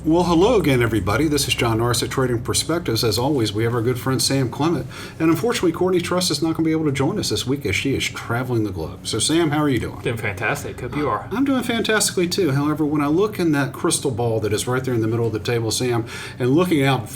Well, hello again, everybody. This is John Norris at Trading Perspectives. As always, we have our good friend Sam Clement. And unfortunately, Courtney Truss is not going to be able to join us this week as she is traveling the globe. So, Sam, how are you doing? Doing fantastic. Hope you are. I'm doing fantastically, too. However, when I look in that crystal ball that is right there in the middle of the table, Sam, and looking out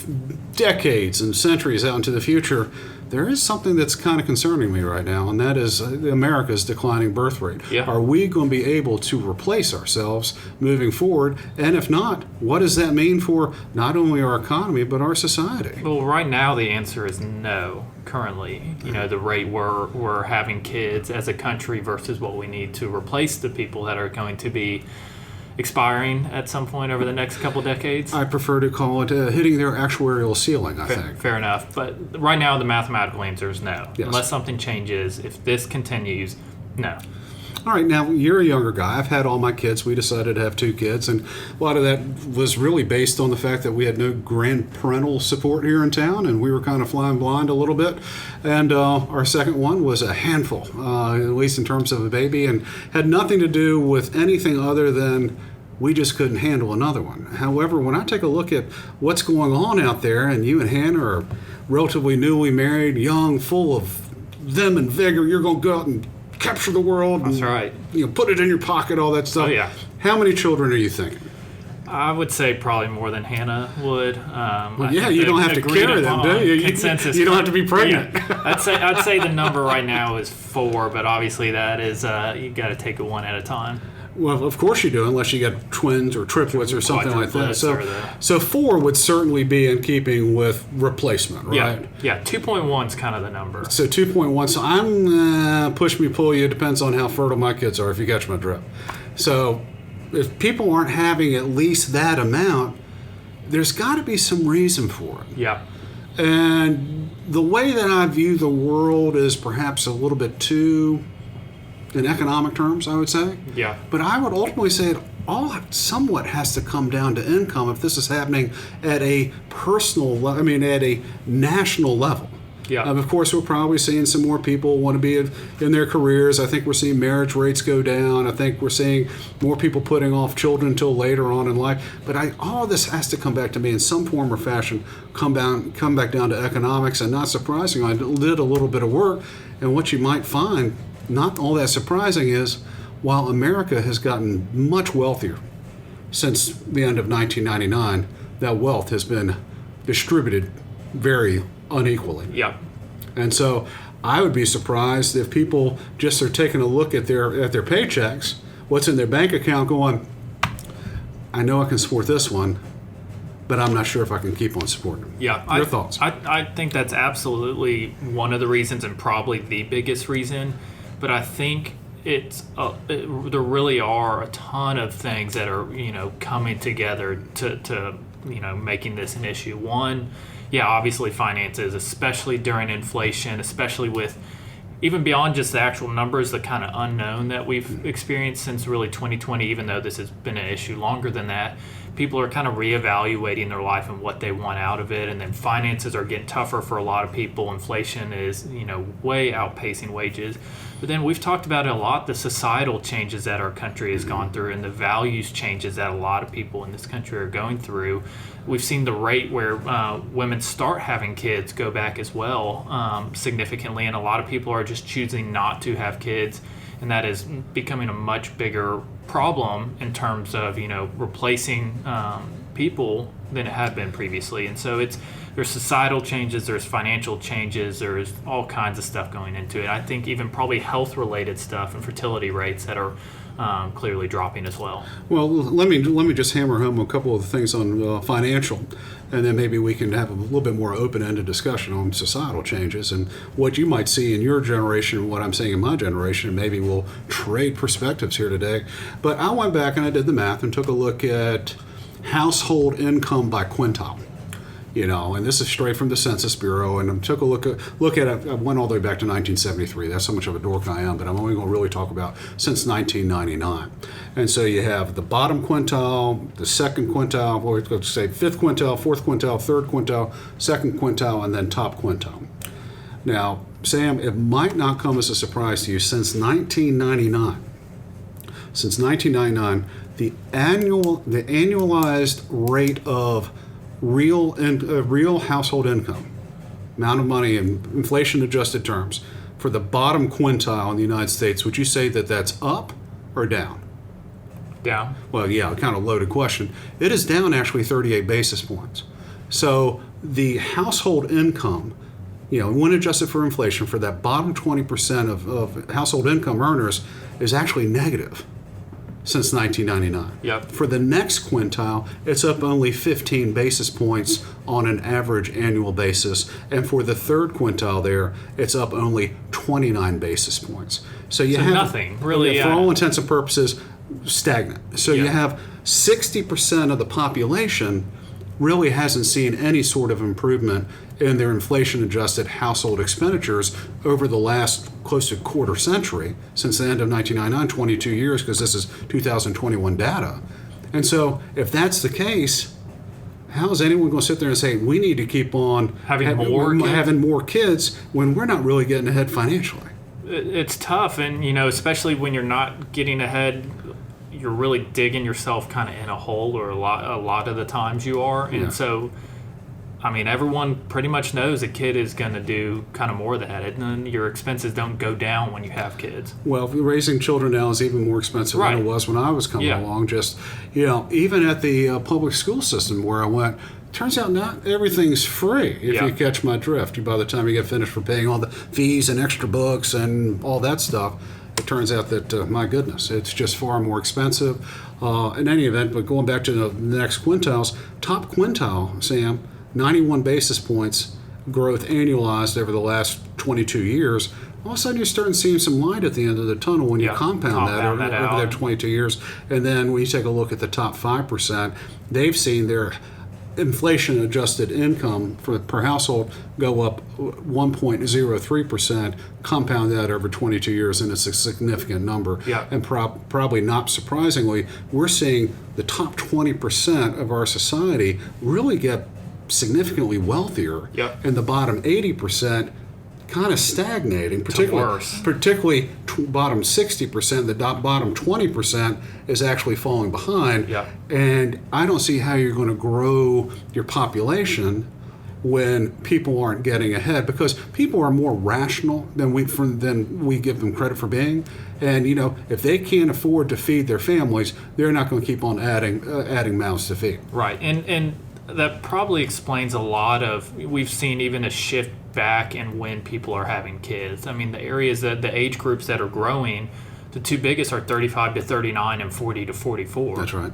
decades and centuries out into the future, there is something that's kind of concerning me right now, and that is America's declining birth rate. Yeah. Are we going to be able to replace ourselves moving forward? And if not, what does that mean for not only our economy, but our society? Well, right now the answer is no. Currently, the rate we're having kids as a country versus what we need to replace the people that are going to be expiring at some point over the next couple decades. I prefer to call it hitting their actuarial ceiling, I think. Fair enough. But right now the mathematical answer is no. Yes. Unless something changes, if this continues, no. All right, now you're a younger guy. I've had all my kids. We decided to have 2 kids, and a lot of that was really based on the fact that we had no grandparental support here in town, and we were kind of flying blind a little bit. And our second one was a handful, at least in terms of a baby, and had nothing to do with anything other than we just couldn't handle another one. However, when I take a look at what's going on out there, and you and Hannah are relatively newly married, young, full of vim and vigor, you're going to go out and capture the world. That's and, right. Put it in your pocket, all that stuff. Oh, yeah. How many children are you thinking? I would say probably more than Hannah would. You don't have to carry them, do you? Consensus. You don't have to be pregnant. Yeah. I'd say the number right now is 4, but obviously that is you got to take it one at a time. Well, of course you do, unless you got twins or triplets or something like that. So 4 would certainly be in keeping with replacement, right? Yeah. 2.1 is kind of the number. So 2.1. So I'm push me, pull you. It depends on how fertile my kids are, if you catch my drift. So if people aren't having at least that amount, there's got to be some reason for it. Yeah. And the way that I view the world is perhaps a little bit too, in economic terms, I would say. Yeah. But I would ultimately say it all somewhat has to come down to income if this is happening at a at a national level. Yeah. Of course, we're probably seeing some more people want to be in their careers. I think we're seeing marriage rates go down. I think we're seeing more people putting off children until later on in life. But all this has to come back to me in some form or fashion, come back down to economics. And not surprisingly, I did a little bit of work, and what you might find, not all that surprising, is while America has gotten much wealthier since the end of 1999, that wealth has been distributed very unequally. Yeah. And so I would be surprised if people just are taking a look at their paychecks, what's in their bank account, going, I know I can support this one, but I'm not sure if I can keep on supporting them. Yeah. Your thoughts? I think that's absolutely one of the reasons, and probably the biggest reason. But I think there really are a ton of things that are coming together to making this an issue. One, obviously finances, especially during inflation, especially with even beyond just the actual numbers, the kind of unknown that we've experienced since really 2020, even though this has been an issue longer than that. People are kind of reevaluating their life and what they want out of it, and then finances are getting tougher for a lot of people. Inflation is, way outpacing wages. But then we've talked about it a lot, the societal changes that our country has gone through and the values changes that a lot of people in this country are going through. We've seen the rate where women start having kids go back as well significantly, and a lot of people are just choosing not to have kids, and that is becoming a much bigger problem in terms of replacing people than it had been previously. And so there's societal changes, there's financial changes, there's all kinds of stuff going into it. I think even probably health related stuff and fertility rates that are clearly dropping as well. Well, let me just hammer home a couple of things on financial, and then maybe we can have a little bit more open-ended discussion on societal changes and what you might see in your generation and what I'm seeing in my generation, and maybe we'll trade perspectives here today. But I went back and I did the math and took a look at household income by quintile. And this is straight from the Census Bureau, and I took a look at it. I went all the way back to 1973. That's how much of a dork I am, but I'm only going to really talk about since 1999. And so you have the bottom quintile, the second quintile, or let's say fifth quintile, fourth quintile, third quintile, second quintile, and then top quintile. Now, Sam, it might not come as a surprise to you, since 1999, since 1999, the annualized rate of real household income, amount of money in inflation-adjusted terms, for the bottom quintile in the United States, would you say that that's up or down? Down. Well, yeah, kind of loaded question. It is down actually 38 basis points. So the household income, when adjusted for inflation, for that bottom 20% of household income earners is actually negative since 1999. Yep. For the next quintile, it's up only 15 basis points on an average annual basis. And for the third quintile there, it's up only 29 basis points. So you have nothing, really. For all intents and purposes, stagnant. So you have 60% of the population really hasn't seen any sort of improvement in their inflation-adjusted household expenditures over the last close to quarter century, since the end of 1999, 22 years, because this is 2021 data. And so if that's the case, how is anyone going to sit there and say, we need to keep on having more kids when we're not really getting ahead financially? It's tough, and especially when you're not getting ahead, you're really digging yourself kind of in a hole, or a lot of the times you are. And so, everyone pretty much knows a kid is going to do kind of more of that, and then your expenses don't go down when you have kids. Well, raising children now is even more expensive than it was when I was coming along. Just, even at the public school system where I went, turns out not everything's free, if you catch my drift. By the time you get finished for paying all the fees and extra books and all that stuff, it turns out that, my goodness, it's just far more expensive. In any event, but going back to the next quintiles, top quintile, Sam, 91 basis points growth annualized over the last 22 years. All of a sudden, you're starting seeing some light at the end of the tunnel when you compound that over their 22 years. And then when you take a look at the top 5%, they've seen their inflation-adjusted income per household go up 1.03%, compound that over 22 years, and it's a significant number. And probably not surprisingly, we're seeing the top 20% of our society really get significantly wealthier, and the bottom 80% kind of stagnating, particularly bottom 60%. The bottom 20% is actually falling behind. And I don't see how you're going to grow your population when people aren't getting ahead, because people are more rational than we give them credit for being. And if they can't afford to feed their families, they're not going to keep on adding mouths to feed. Right, and that probably explains a lot of, we've seen even a shift back in when people are having kids. The areas that the age groups that are growing, the two biggest are 35 to 39 and 40 to 44. That's right.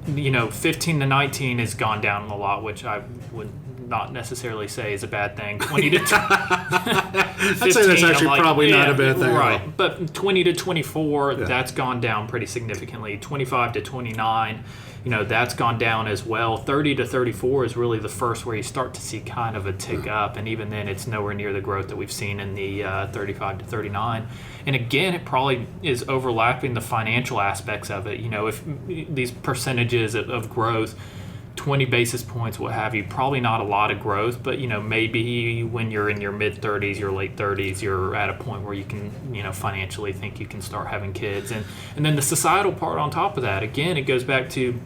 15 to 19 has gone down a lot, which I would not necessarily say is a bad thing. 20 to 15, I'd say that's actually probably not a bad thing. Right, but 20 to 24, that's gone down pretty significantly. 25 to 29, that's gone down as well. 30 to 34 is really the first where you start to see kind of a tick up, and even then it's nowhere near the growth that we've seen in the 35 to 39. And again, it probably is overlapping the financial aspects of it. If these percentages of growth, 20 basis points, what have you, probably not a lot of growth, but maybe when you're in your mid-30s, your late 30s, you're at a point where you can financially think you can start having kids. And then the societal part on top of that, again, it goes back to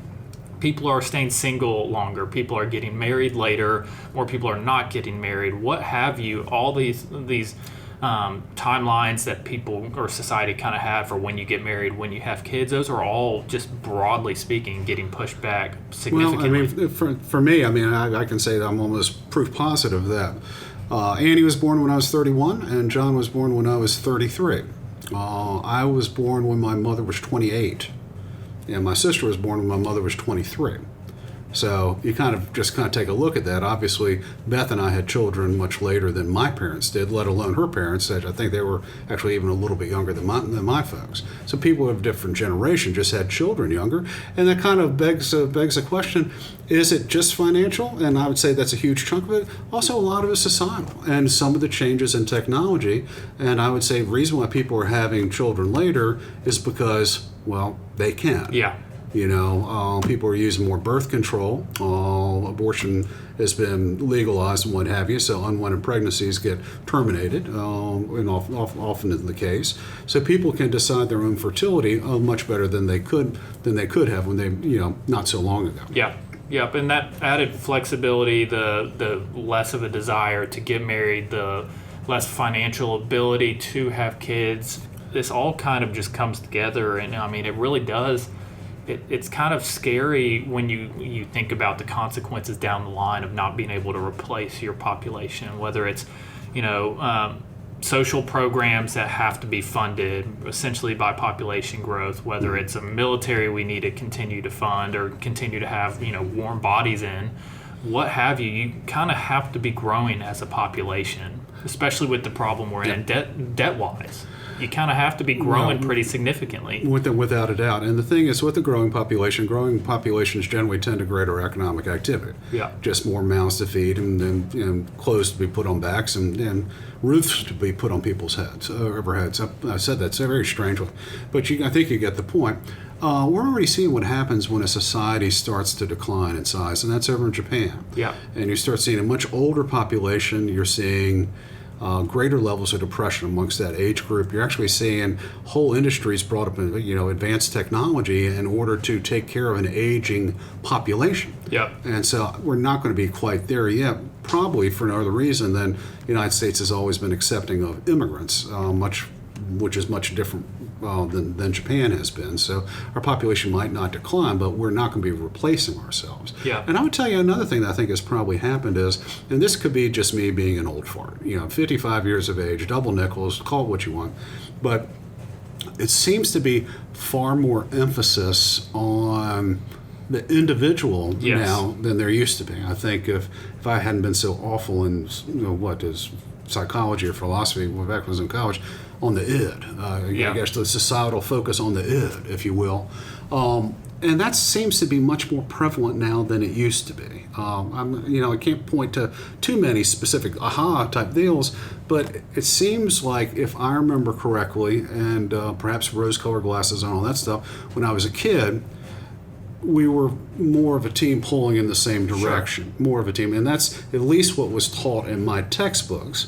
people are staying single longer, people are getting married later, more people are not getting married, what have you. All these timelines that people or society kind of have for when you get married, when you have kids, those are all, just broadly speaking, getting pushed back significantly. Well, for me, I can say that I'm almost proof positive of that. Annie was born when I was 31, and John was born when I was 33. I was born when my mother was 28, and my sister was born when my mother was 23. So you kind of take a look at that. Obviously, Beth and I had children much later than my parents did, let alone her parents. I think they were actually even a little bit younger than my folks. So people of different generations just had children younger. And that kind of begs a question, is it just financial? And I would say that's a huge chunk of it. Also, a lot of it is societal and some of the changes in technology. And I would say the reason why people are having children later is because, well, they can. Yeah. People are using more birth control, abortion has been legalized and what have you, so unwanted pregnancies get terminated, and often is the case. So people can decide their own fertility much better than they could have when they, not so long ago. Yeah. Yep, and that added flexibility, the less of a desire to get married, the less financial ability to have kids, this all kind of just comes together, and I mean, it really does. It's kind of scary when you think about the consequences down the line of not being able to replace your population, whether it's, social programs that have to be funded essentially by population growth, whether it's a military we need to continue to fund or continue to have, warm bodies in, what have you. You kind of have to be growing as a population, especially with the problem we're in debt-wise. You kind of have to be growing pretty significantly. Without a doubt. And the thing is, with the growing populations generally tend to greater economic activity. Yeah. Just more mouths to feed and clothes to be put on backs and roofs to be put on people's heads, over heads. I said that very strangely. But I think you get the point. We're already seeing what happens when a society starts to decline in size, and that's over in Japan. Yeah. And you start seeing a much older population. You're seeing greater levels of depression amongst that age group. You're actually seeing whole industries brought up in, advanced technology in order to take care of an aging population. Yeah. And so we're not going to be quite there yet, probably for no other reason than the United States has always been accepting of immigrants, which is much different than Japan has been. So our population might not decline, but we're not going to be replacing ourselves. Yeah. And I would tell you another thing that I think has probably happened is, and this could be just me being an old fart, 55 years of age, double nickels, call it what you want, but it seems to be far more emphasis on the individual now than there used to be. I think if I hadn't been so awful in psychology or philosophy back when I was in college, on the id, I guess the societal focus on the id, if you will, and that seems to be much more prevalent now than it used to be. I can't point to too many specific aha type deals, but it seems like, if I remember correctly, and perhaps rose-colored glasses and all that stuff, when I was a kid, we were more of a team pulling in the same direction, more of a team, and that's at least what was taught in my textbooks.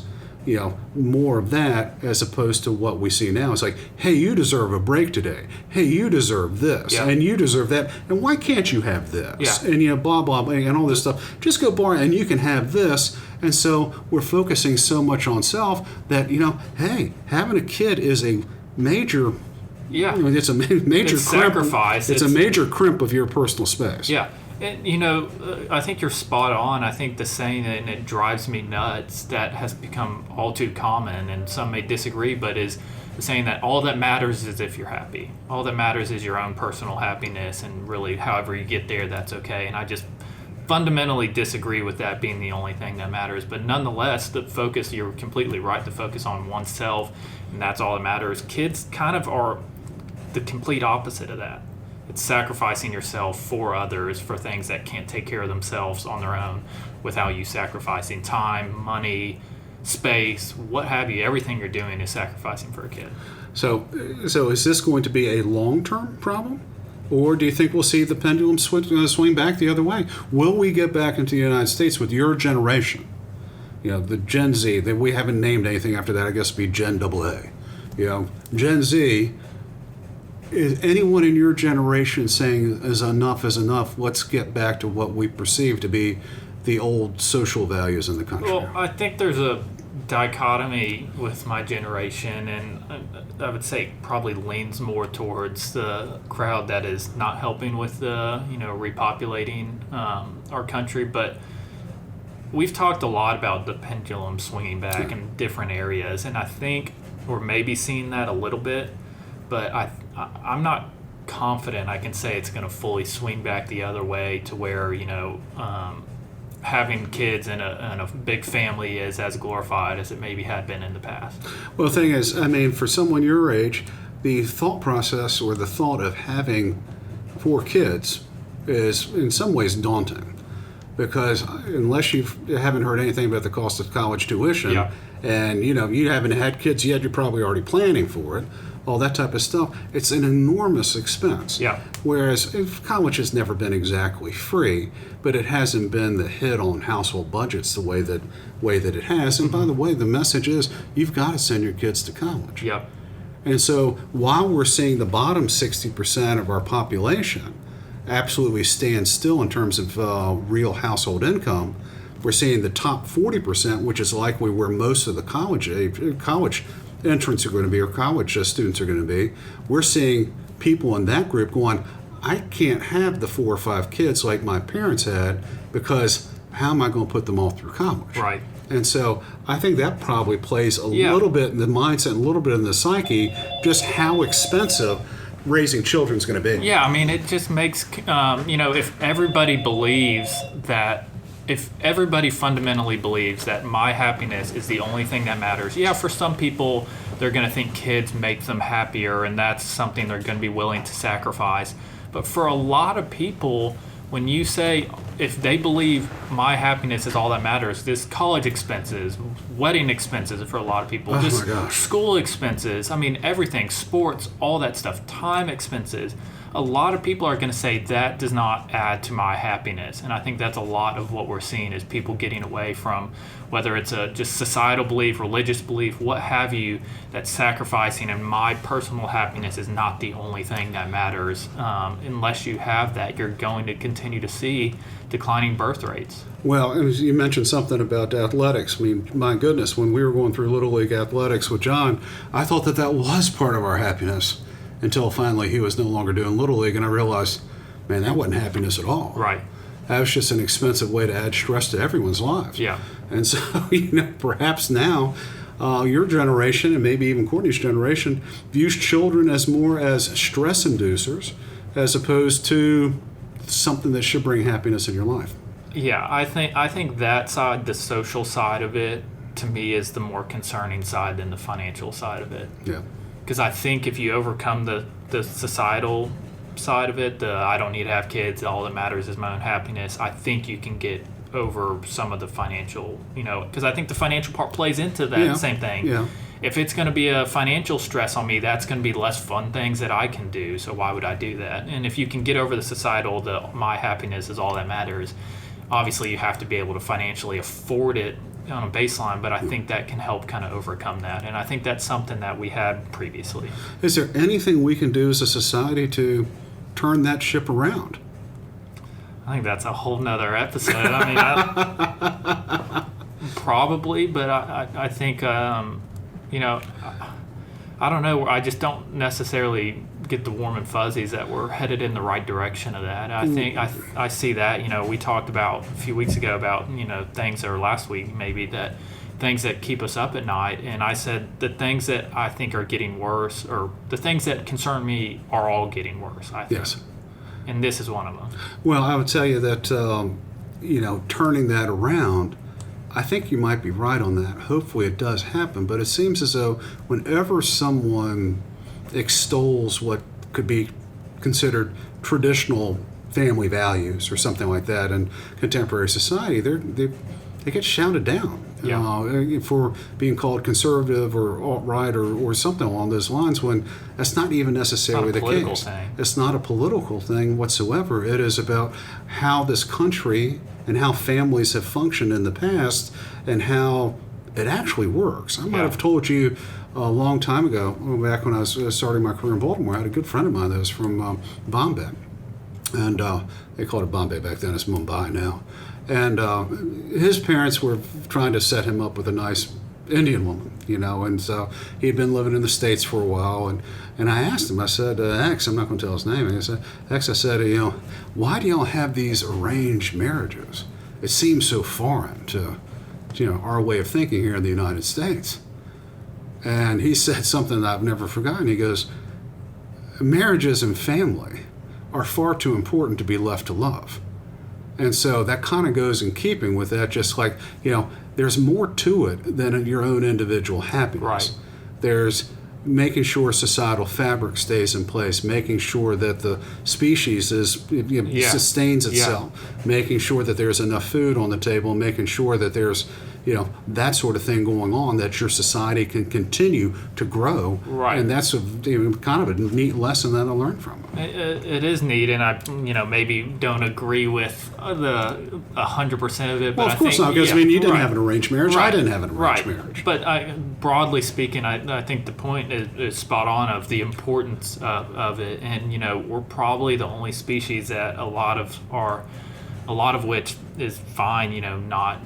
More of that as opposed to what we see now. It's like, hey, you deserve a break today. Hey, you deserve this, and you deserve that, and why can't you have this? Yeah. And blah blah blah, and all this stuff. Just go borrow, and you can have this. And so we're focusing so much on self that hey, having a kid is a major. Yeah. It's a major it's crimp. Sacrifice. It's a major crimp of your personal space. Yeah. And, I think you're spot on. I think the saying, and it drives me nuts, that has become all too common, and some may disagree, but is the saying that all that matters is if you're happy. All that matters is your own personal happiness, and really, however you get there, that's okay. And I just fundamentally disagree with that being the only thing that matters. But nonetheless, the focus, you're completely right, the focus on oneself, and that's all that matters. Kids kind of are the complete opposite of that. It's sacrificing yourself for others, for things that can't take care of themselves on their own, without you sacrificing time, money, space, what have you. Everything you're doing is sacrificing for a kid. So is this going to be a long-term problem? Or do you think we'll see the pendulum swing back the other way? Will we get back into the United States with your generation? The Gen Z, that we haven't named anything after that, I guess it'd be Gen AA. Gen Z. Is anyone in your generation saying is enough, let's get back to what we perceive to be the old social values in the country? Well, I think there's a dichotomy with my generation, and I would say probably leans more towards the crowd that is not helping with the, repopulating our country. But we've talked a lot about the pendulum swinging back in different areas, and I think we're maybe seeing that a little bit, but I'm not confident I can say it's going to fully swing back the other way to where, having kids in a big family is as glorified as it maybe had been in the past. Well, the thing is, for someone your age, the thought process or the thought of having 4 kids is in some ways daunting, because unless you haven't heard anything about the cost of college tuition, and you haven't had kids yet, you're probably already planning for it. all that type of stuff, it's an enormous expense. Yeah. Whereas if college has never been exactly free, but it hasn't been the hit on household budgets the way that it has. And by the way, the message is you've got to send your kids to college. Yep. And so while we're seeing the bottom 60% of our population absolutely stand still in terms of real household income, we're seeing the top 40%, which is likely where most of the college entrants are going to be, or college students are going to be. We're seeing people in that group going, I can't have the 4 or 5 kids like my parents had, because how am I going to put them all through college? Right. And so I think that probably plays a Yeah. little bit in the mindset, a little bit in the psyche, just how expensive raising children is going to be. Yeah, I mean, it just makes, if everybody fundamentally believes that my happiness is the only thing that matters, yeah, for some people, they're going to think kids make them happier, and that's something they're going to be willing to sacrifice. But for a lot of people, when you say, if they believe my happiness is all that matters, this college expenses, wedding expenses for a lot of people, Oh just my gosh. school expenses, I mean, everything, sports, all that stuff, time expenses, a lot of people are going to say that does not add to my happiness. And I think that's a lot of what we're seeing is people getting away from, whether it's a just societal belief, religious belief, what have you, that sacrificing and my personal happiness is not the only thing that matters. Unless you have that, you're going to continue to see declining birth rates. Well, and you mentioned something about athletics. I mean, my goodness, when we were going through Little League athletics with John, I thought that was part of our happiness until finally he was no longer doing Little League, and I realized, man, that wasn't happiness at all. Right. That was just an expensive way to add stress to everyone's lives. Yeah. And so, perhaps now your generation, and maybe even Courtney's generation, views children as more as stress inducers as opposed to something that should bring happiness in your life. Yeah, I think that side, the social side of it, to me is the more concerning side than the financial side of it. Yeah. Because I think if you overcome the societal side of it, the I don't need to have kids, all that matters is my own happiness, I think you can get over some of the financial, because I think the financial part plays into that same thing. Yeah. If it's going to be a financial stress on me, that's going to be less fun things that I can do, so why would I do that? And if you can get over the societal, my happiness is all that matters, obviously you have to be able to financially afford it on a baseline, but I think that can help kind of overcome that. And I think that's something that we had previously. Is there anything we can do as a society to turn that ship around? I think that's a whole nother episode. I mean, probably, but I think, I don't know. I just don't necessarily get the warm and fuzzies that we're headed in the right direction of that. I think I see that. We talked about a few weeks ago about, things, or last week maybe, that things that keep us up at night. And I said the things that I think are getting worse, or the things that concern me, are all getting worse, I think. Yes. And this is one of them. Well, I would tell you that, turning that around, I think you might be right on that. Hopefully it does happen, but it seems as though whenever someone extols what could be considered traditional family values or something like that in contemporary society, they get shouted down for being called conservative or alt-right or something along those lines, when that's not even necessarily the case. It's not a political thing whatsoever. It is about how this country and how families have functioned in the past and how it actually works. I might have told you a long time ago, back when I was starting my career in Baltimore, I had a good friend of mine that was from Bombay. And they called it Bombay back then, it's Mumbai now. And his parents were trying to set him up with a nice Indian woman, and so he had been living in the States for a while. And I asked him, I said, X, I'm not going to tell his name. And I said, X, I said, why do y'all have these arranged marriages? It seems so foreign to, our way of thinking here in the United States. And he said something that I've never forgotten. He goes, marriages and family are far too important to be left to love. And so that kind of goes in keeping with that, just like, there's more to it than your own individual happiness. Right. There's making sure societal fabric stays in place, making sure that the species sustains itself, making sure that there's enough food on the table, making sure that there's that sort of thing going on, that your society can continue to grow. Right. And that's kind of a neat lesson that I learned from it. It is neat, and I maybe don't agree with the 100% of it. Well, but of course not, because you didn't have an arranged marriage. Right. I didn't have an arranged marriage. But broadly speaking, I think the point is spot on of the importance of it, and we're probably the only species that a lot of which is fine, not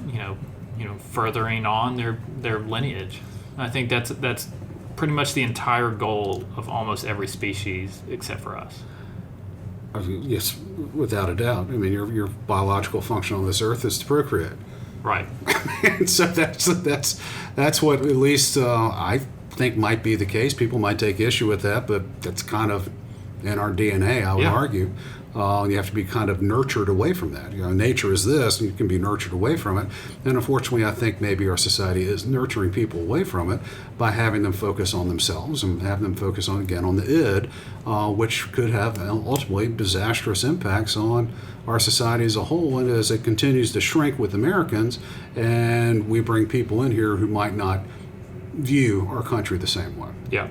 furthering on their lineage. I think that's pretty much the entire goal of almost every species except for us. Yes, without a doubt. I mean, your biological function on this earth is to procreate. Right. And so that's what at least I think might be the case. People might take issue with that, but that's kind of in our DNA, I would argue. You have to be kind of nurtured away from that. Nature is this, and you can be nurtured away from it. And unfortunately, I think maybe our society is nurturing people away from it by having them focus on themselves and having them focus on the id, which could have ultimately disastrous impacts on our society as a whole. And as it continues to shrink with Americans, and we bring people in here who might not view our country the same way. Yeah.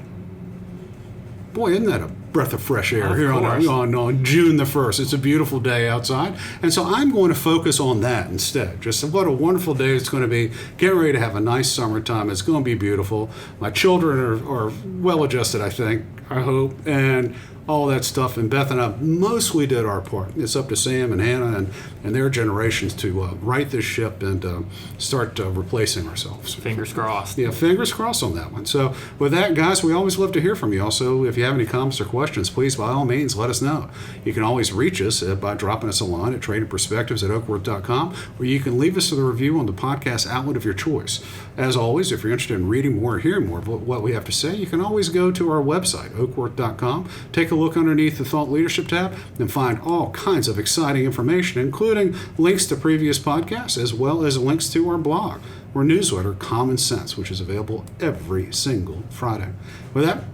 Boy, isn't that a breath of fresh air Of here course. on June the 1st. It's a beautiful day outside. And so I'm going to focus on that instead. Just what a wonderful day it's going to be. Get ready to have a nice summertime. It's going to be beautiful. My children are well adjusted, I think, I hope, and all that stuff. And Beth and I mostly did our part. It's up to Sam and Hannah and their generations to right this ship and start replacing ourselves. Fingers crossed. Yeah, fingers crossed on that one. So with that, guys, we always love to hear from you. Also, if you have any comments or questions, please, by all means, let us know. You can always reach us by dropping us a line at tradingperspectives@oakworth.com, or you can leave us a review on the podcast outlet of your choice. As always, if you're interested in reading more or hearing more of what we have to say, you can always go to our website, oakworth.com, take a look underneath the Thought Leadership tab, and find all kinds of exciting information, including links to previous podcasts, as well as links to our blog or newsletter, Common Sense, which is available every single Friday. With that,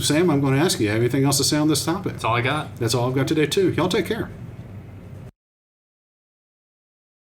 Sam, I'm going to ask you, have anything else to say on this topic? That's all I got. That's all I've got today, too. Y'all take care.